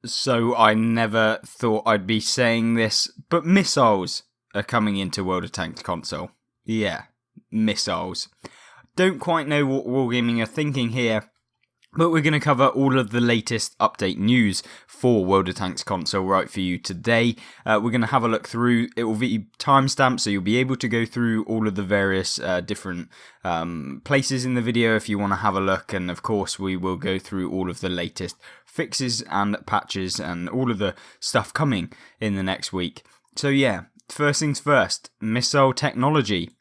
So I never thought I'd be saying this, but missiles are coming into World of Tanks console. Yeah, missiles. Don't quite know what Wargaming are thinking here, but we're going to cover all of the latest update news for World of Tanks console right for you today. We're going to have a look through. It will be timestamped, so you'll be able to go through all of the various different places in the video if you want to have a look. And of course, we will go through all of the latest fixes and patches and all of the stuff coming in the next week. So yeah, first things first, missile technology.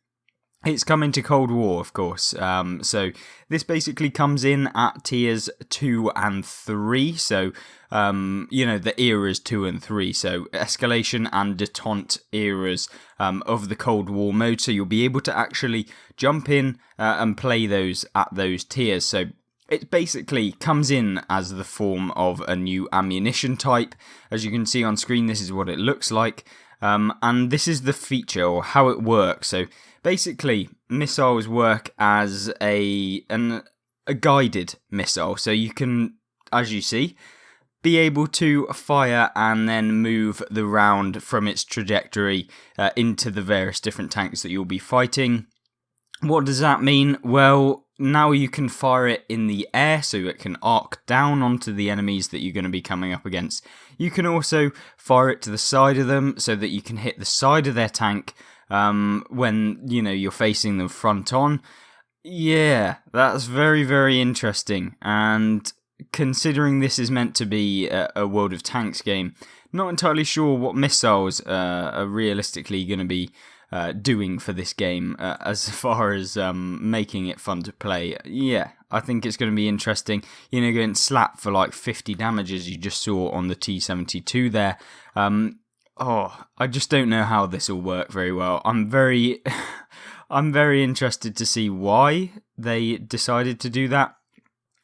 It's coming to Cold War, of course. So this basically comes in at tiers 2 and 3. So, the eras 2 and 3. So escalation and detente eras of the Cold War mode. So you'll be able to actually jump in and play those at those tiers. So it basically comes in as the form of a new ammunition type. As you can see on screen, this is what it looks like. And this is the feature or how it works. So basically, missiles work as a guided missile. So you can, as you see, be able to fire and then move the round from its trajectory into the various different tanks that you'll be fighting. What does that mean? Well, now you can fire it in the air, so it can arc down onto the enemies that you're going to be coming up against. You can also fire it to the side of them, so that you can hit the side of their tank when, you're facing them front on. Yeah, that's very, very interesting. And considering this is meant to be a World of Tanks game, not entirely sure what missiles are realistically going to be doing for this game as far as making it fun to play. Yeah, I think it's going to be interesting. Getting slapped for like 50 damage as you just saw on the T-72 there. I just don't know how this will work very well. I'm very interested to see why they decided to do that.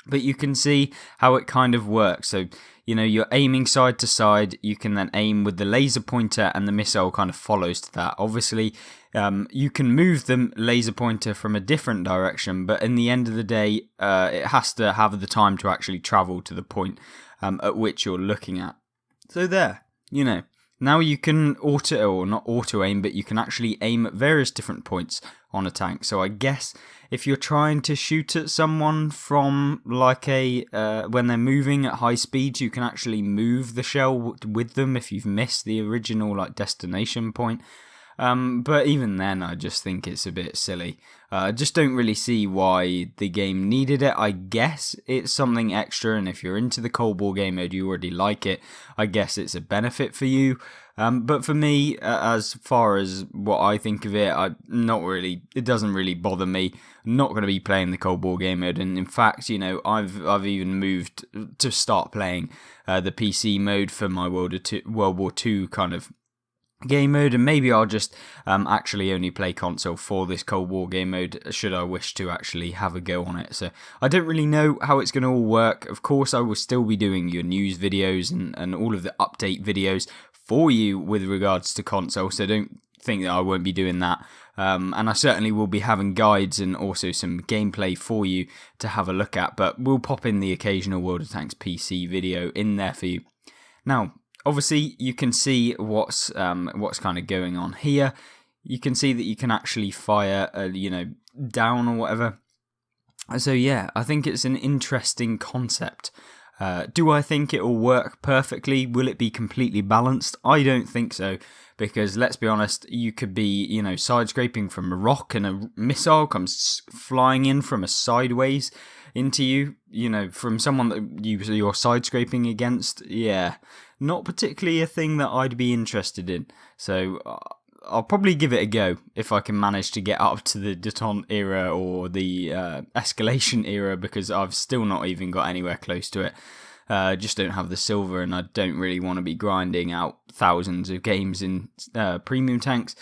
But you can see how it kind of works. So, you're aiming side to side. You can then aim with the laser pointer and the missile kind of follows to that. Obviously, you can move the laser pointer from a different direction, but in the end of the day, it has to have the time to actually travel to the point at which you're looking at. So there, now you can not auto aim, but you can actually aim at various different points on a tank. So I guess if you're trying to shoot at someone from like when they're moving at high speeds, you can actually move the shell with them if you've missed the original destination point. But even then, I just think it's a bit silly. I just don't really see why the game needed it. I guess it's something extra, and if you're into the Cold War game mode, you already like it. I guess it's a benefit for you. But for me, as far as what I think of it, it doesn't really bother me. I'm not going to be playing the Cold War game mode, and in fact, I've even moved to start playing the PC mode for my World War II kind of game mode, and maybe I'll just actually only play console for this Cold War game mode should I wish to actually have a go on it. So I don't really know how it's going to all work. Of course, I will still be doing your news videos and all of the update videos for you with regards to console, so don't think that I won't be doing that. And I certainly will be having guides and also some gameplay for you to have a look at, but we'll pop in the occasional World of Tanks PC video in there for you. Now, obviously, you can see what's kind of going on here. You can see that you can actually fire, down or whatever. So yeah, I think it's an interesting concept. Do I think it will work perfectly? Will it be completely balanced? I don't think so, because let's be honest, you could be, side scraping from a rock and a missile comes flying in from a sideways into you, from someone that you're side scraping against. Yeah, not particularly a thing that I'd be interested in. So I'll probably give it a go if I can manage to get up to the detente era or the escalation era, because I've still not even got anywhere close to it. Just don't have the silver, and I don't really want to be grinding out thousands of games in premium tanks.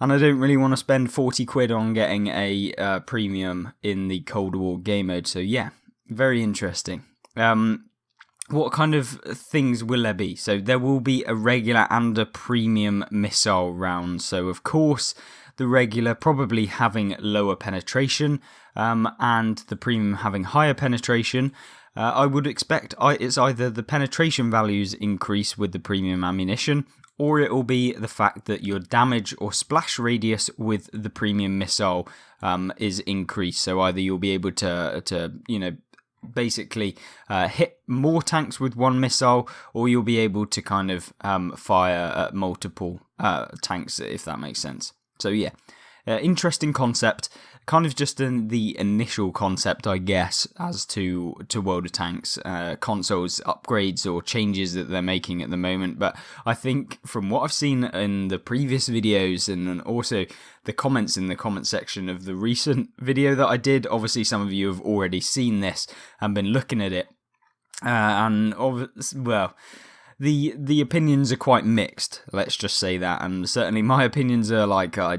And I don't really want to spend 40 quid on getting a premium in the Cold War game mode. So yeah, very interesting. What kind of things will there be? So there will be a regular and a premium missile round. So of course, the regular probably having lower penetration, and the premium having higher penetration. I would expect it's either the penetration values increase with the premium ammunition, or it will be the fact that your damage or splash radius with the premium missile is increased. So either you'll be able to basically hit more tanks with one missile, or you'll be able to kind of fire at multiple tanks, if that makes sense. So yeah, interesting concept. Kind of just the initial concept, I guess, as to World of Tanks consoles upgrades or changes that they're making at the moment. But I think from what I've seen in the previous videos and also the comments in the comment section of the recent video that I did, obviously some of you have already seen this and been looking at it, the opinions are quite mixed, let's just say that, and certainly my opinions are like, I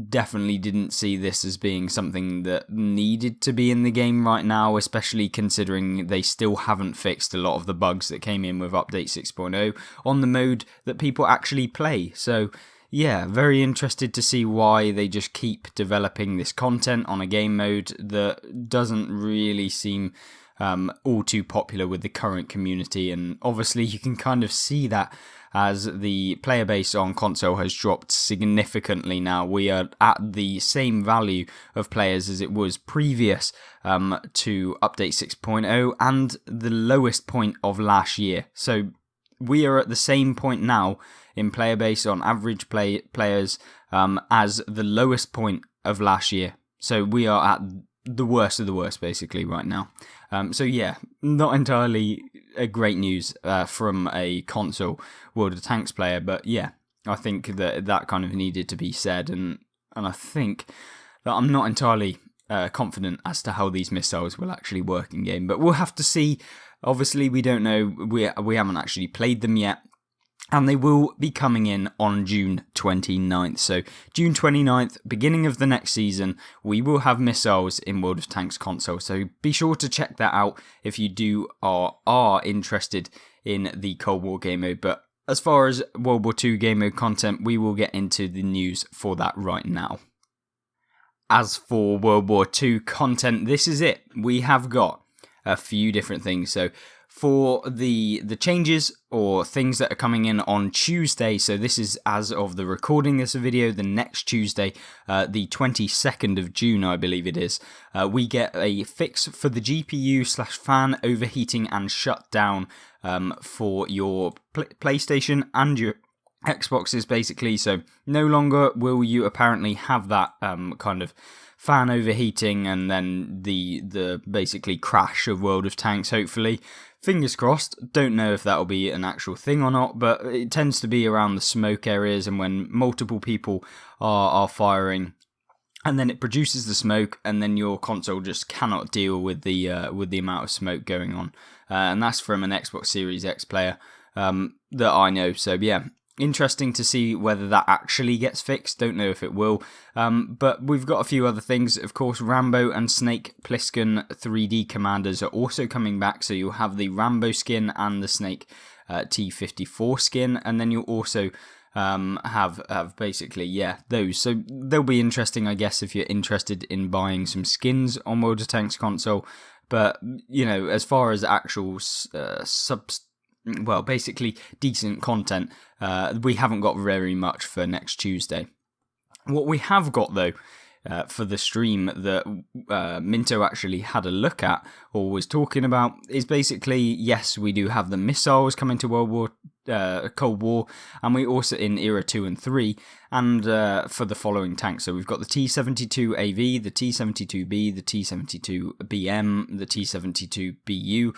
definitely didn't see this as being something that needed to be in the game right now, especially considering they still haven't fixed a lot of the bugs that came in with Update 6.0 on the mode that people actually play. So yeah, very interested to see why they just keep developing this content on a game mode that doesn't really seem all too popular with the current community. And obviously you can kind of see that as the player base on console has dropped significantly now. We are at the same value of players as it was previous to Update 6.0 and the lowest point of last year. So we are at the same point now in player base on average players as the lowest point of last year. So we are at the worst of the worst basically right now. So yeah, not entirely a great news from a console World of Tanks player, but yeah, I think that kind of needed to be said, and I think that I'm not entirely confident as to how these missiles will actually work in game, but we'll have to see. Obviously, we don't know. We haven't actually played them yet. And they will be coming in on June 29th. So June 29th, beginning of the next season, we will have missiles in World of Tanks console. So be sure to check that out if you are interested in the Cold War game mode. But as far as World War II game mode content, we will get into the news for that right now. As for World War II content, this is it. We have got a few different things. So for the changes or things that are coming in on Tuesday, so this is as of the recording this video, the next Tuesday, the 22nd of June, I believe it is, we get a fix for the GPU/fan overheating and shutdown for your PlayStation and your Xboxes, basically. So no longer will you apparently have that kind of fan overheating and then the basically crash of World of Tanks, hopefully. Fingers crossed. Don't know if that'll be an actual thing or not, but it tends to be around the smoke areas and when multiple people are firing, and then it produces the smoke, and then your console just cannot deal with the amount of smoke going on. And that's from an Xbox Series X player that I know. So yeah, interesting to see whether that actually gets fixed. Don't know if it will. But we've got a few other things. Of course, Rambo and Snake Plissken 3D commanders are also coming back. So you'll have the Rambo skin and the Snake T-54 skin. And then you'll also have basically, yeah, those. So they'll be interesting, I guess, if you're interested in buying some skins on World of Tanks console. But, you know, as far as actual basically decent content, we haven't got very much for next Tuesday. What we have got, though, for the stream that Minto actually had a look at or was talking about is basically, yes, we do have the missiles coming to Cold War, and we also in Era 2 and 3, and for the following tanks. So we've got the T-72AV, the T-72B, the T-72BM, the T-72BU,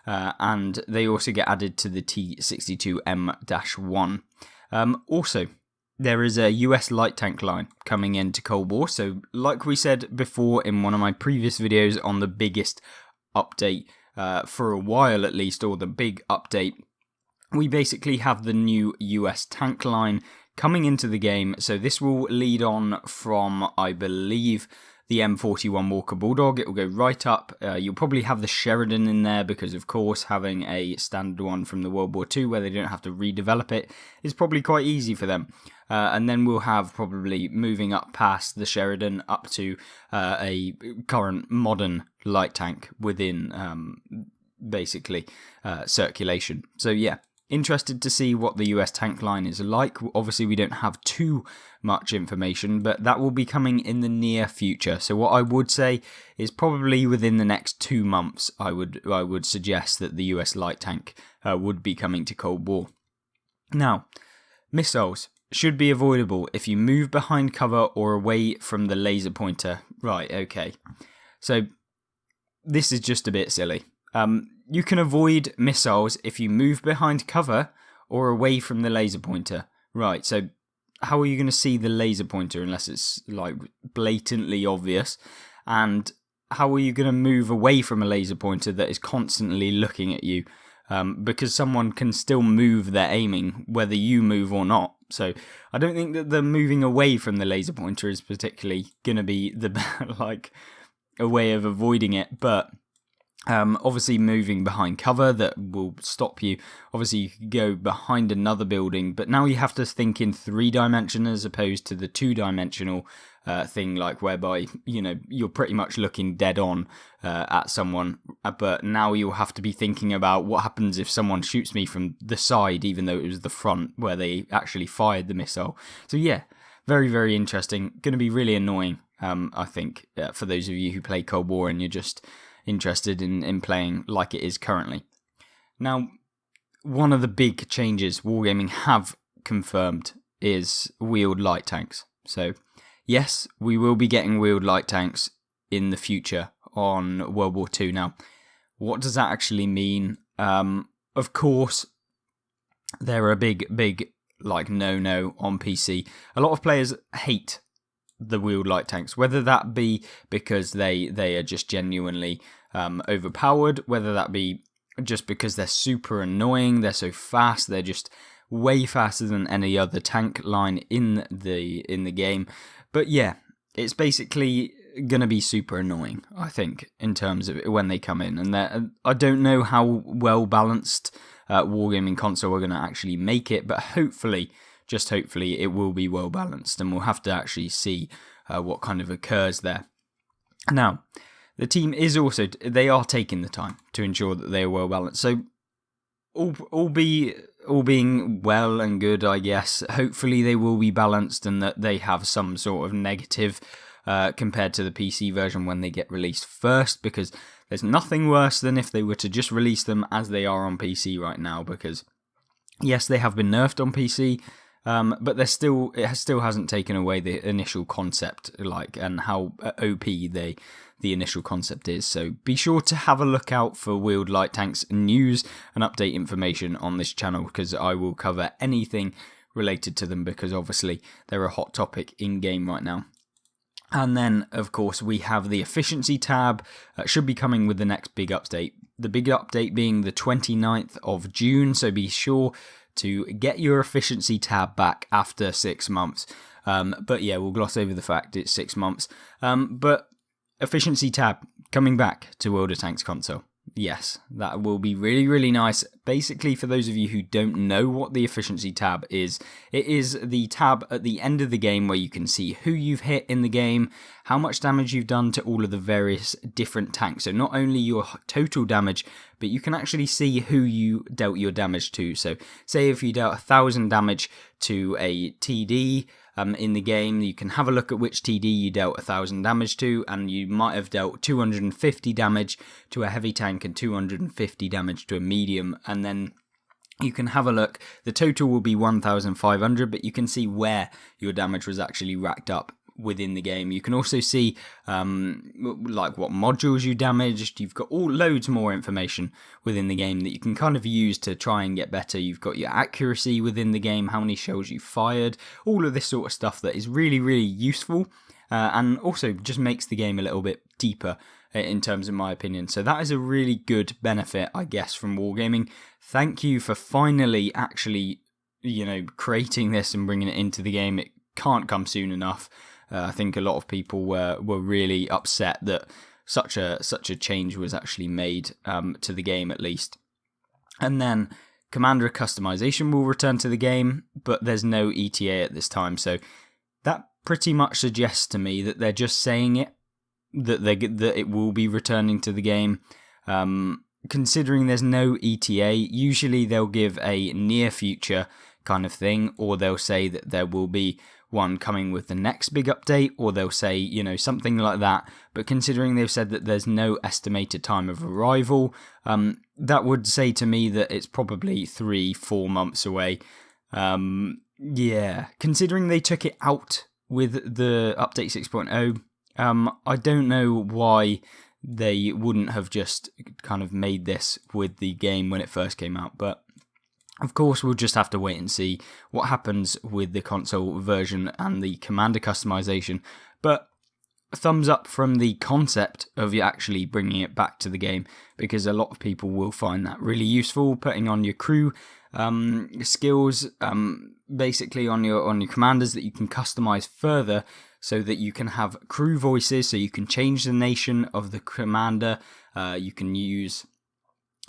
and they also get added to the T-62M-1. Also, there is a US light tank line coming into Cold War. So like we said before in one of my previous videos on the biggest update for a while at least, or the big update, we basically have the new US tank line coming into the game. So this will lead on from, I believe, the M41 Walker Bulldog. It will go right up. You'll probably have the Sheridan in there because, of course, having a standard one from the World War II where they don't have to redevelop it is probably quite easy for them. And then we'll have probably moving up past the Sheridan up to a current modern light tank within basically circulation. So yeah, interested to see what the US tank line is like. Obviously, we don't have too much information, but that will be coming in the near future. So what I would say is probably within the next 2 months, I would suggest that the US light tank would be coming to Cold War. Now, missiles should be avoidable if you move behind cover or away from the laser pointer. Right, okay. So this is just a bit silly. You can avoid missiles if you move behind cover or away from the laser pointer. Right, so how are you going to see the laser pointer unless it's like blatantly obvious? And how are you going to move away from a laser pointer that is constantly looking at you? Because someone can still move their aiming whether you move or not. So I don't think that the moving away from the laser pointer is particularly going to be the like a way of avoiding it, but obviously moving behind cover that will stop you. Obviously you could go behind another building, but now you have to think in 3-dimension as opposed to the 2-dimensional thing, like whereby you're pretty much looking dead on at someone, but now you'll have to be thinking about what happens if someone shoots me from the side, even though it was the front where they actually fired the missile. So yeah, very, very interesting. Going to be really annoying, I think, for those of you who play Cold War and you're just interested in playing like it is currently. Now, one of the big changes Wargaming have confirmed is wheeled light tanks. So yes, we will be getting wheeled light tanks in the future on World War II. Now, what does that actually mean? Of course, they're a big like no on PC. A lot of players hate the wheeled light tanks, whether that be because they are just genuinely overpowered, whether that be just because they're super annoying, they're so fast, they're just way faster than any other tank line in the game. But yeah, it's basically going to be super annoying, I think, in terms of when they come in. And I don't know how well balanced Wargaming Console are going to actually make it, but hopefully, just hopefully, it will be well balanced, and we'll have to actually see what kind of occurs there. Now, the team they are taking the time to ensure that they are well balanced. So, all being well and good, I guess, hopefully they will be balanced and that they have some sort of negative compared to the PC version when they get released first, because there's nothing worse than if they were to just release them as they are on PC right now, because yes, they have been nerfed on PC, but it still hasn't taken away the initial concept, and how OP the initial concept is. So be sure to have a look out for wheeled light tanks news and update information on this channel, because I will cover anything related to them, because obviously they're a hot topic in game right now. And then, of course, we have the efficiency tab. Should be coming with the next big update. The big update being the 29th of June, so be sure to get your efficiency tab back after 6 months. But yeah, we'll gloss over the fact it's 6 months. But efficiency tab coming back to World of Tanks console. Yes, that will be really, really nice. Basically, for those of you who don't know what the efficiency tab is, it is the tab at the end of the game where you can see who you've hit in the game, how much damage you've done to all of the various different tanks. So not only your total damage, but you can actually see who you dealt your damage to. So say if you dealt 1,000 damage to a TD, in the game, you can have a look at which TD you dealt 1,000 damage to, and you might have dealt 250 damage to a heavy tank and 250 damage to a medium, and then you can have a look. The total will be 1,500, but you can see where your damage was actually racked up within the game. You can also see like what modules you damaged. You've got loads more information within the game that you can kind of use to try and get better. You've got your accuracy within the game, how many shells you fired, all of this sort of stuff that is really, really useful, and also just makes the game a little bit deeper in terms of my opinion. So that is a really good benefit, I guess, from Wargaming. Thank you for finally actually, creating this and bringing it into the game. It can't come soon enough. I think a lot of people were really upset that such a change was actually made to the game, at least. And then Commander Customization will return to the game, but there's no ETA at this time. So that pretty much suggests to me that they're just saying it, that it will be returning to the game. considering there's no ETA, usually they'll give a near future kind of thing, or they'll say that there will be one coming with the next big update, or they'll say, something like that. But considering they've said that there's no estimated time of arrival, that would say to me that it's probably 3-4 months away. Considering they took it out with the update 6.0, I don't know why they wouldn't have just kind of made this with the game when it first came out, but of course we'll just have to wait and see what happens with the console version and the commander customization. But thumbs up from the concept of you actually bringing it back to the game, because a lot of people will find that really useful, putting on your crew skills, basically on your commanders that you can customize further, so that you can have crew voices, so you can change the nation of the commander. You can use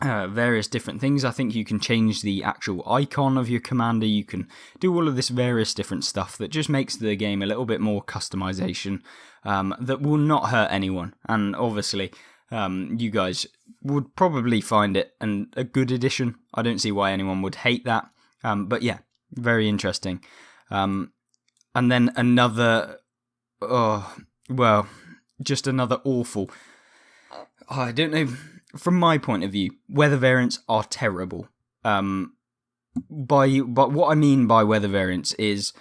various different things. I think you can change the actual icon of your commander. You can do all of this various different stuff that just makes the game a little bit more customization, that will not hurt anyone. And obviously, you guys would probably find it a good addition. I don't see why anyone would hate that. But yeah, very interesting. And then another, just another awful. I don't know. From my point of view, weather variants are terrible. But what I mean by weather variants is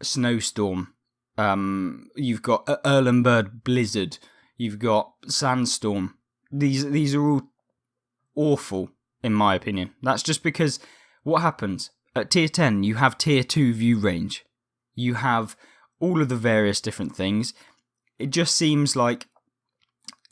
snowstorm. You've got Erlenberg blizzard. You've got sandstorm. These are all awful, in my opinion. That's just because what happens at tier 10, you have tier 2 view range. You have all of the various different things. It just seems like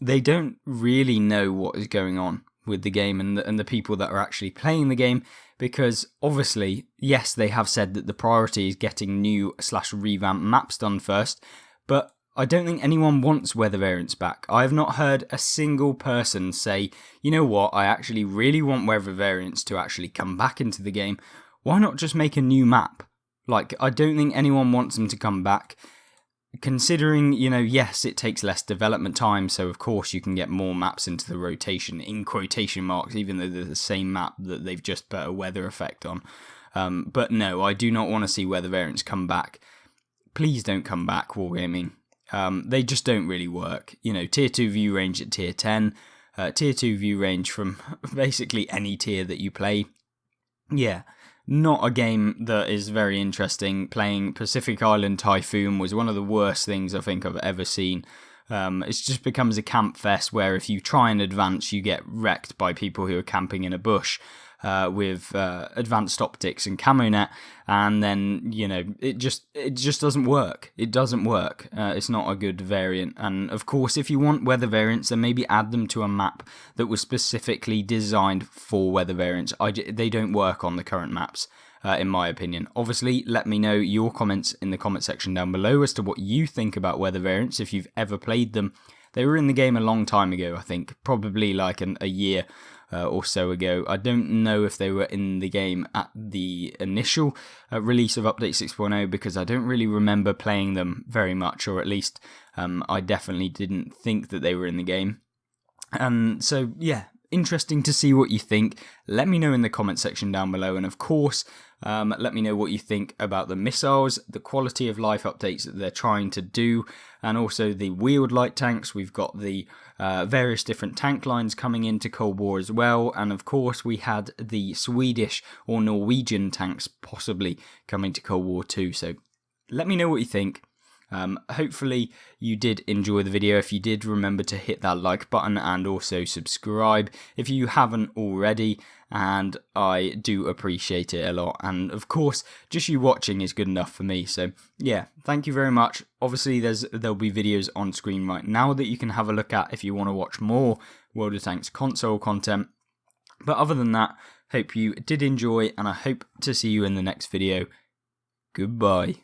they don't really know what is going on with the game and the people that are actually playing the game, because obviously, yes, they have said that the priority is getting new / revamp maps done first, but I don't think anyone wants weather variants back. I have not heard a single person say, you know what, I actually really want weather variants to actually come back into the game. Why not just make a new map? Like, I don't think anyone wants them to come back. Considering, yes, it takes less development time, so of course you can get more maps into the rotation, in quotation marks, even though they're the same map that they've just put a weather effect on. But no, I do not want to see weather variants come back. Please don't come back, Wargaming. They just don't really work. Tier 2 view range at tier 10, tier 2 view range from basically any tier that you play. Yeah. Not a game that is very interesting. Playing Pacific Island Typhoon was one of the worst things I think I've ever seen. It just becomes a camp fest where if you try and advance, you get wrecked by people who are camping in a bush with advanced optics and camo net, and then it just doesn't work. It doesn't work. It's not a good variant. And of course, if you want weather variants, then maybe add them to a map that was specifically designed for weather variants. They don't work on the current maps, in my opinion. Obviously, let me know your comments in the comment section down below as to what you think about weather variants, if you've ever played them. They were in the game a long time ago, I think, probably like a year or so ago. I don't know if they were in the game at the initial release of Update 6.0, because I don't really remember playing them very much, or at least I definitely didn't think that they were in the game. So yeah, interesting to see what you think. Let me know in the comment section down below, and of course, let me know what you think about the missiles, the quality of life updates that they're trying to do, and also the wheeled light tanks. We've got the various different tank lines coming into Cold War as well, and of course we had the Swedish or Norwegian tanks possibly coming to Cold War too. So let me know what you think. Hopefully you did enjoy the video. If you did, remember to hit that like button and also subscribe if you haven't already, and I do appreciate it a lot. And of course, just you watching is good enough for me. So yeah, thank you very much. Obviously there'll be videos on screen right now that you can have a look at if you want to watch more World of Tanks console content. But other than that, hope you did enjoy, and I hope to see you in the next video. Goodbye.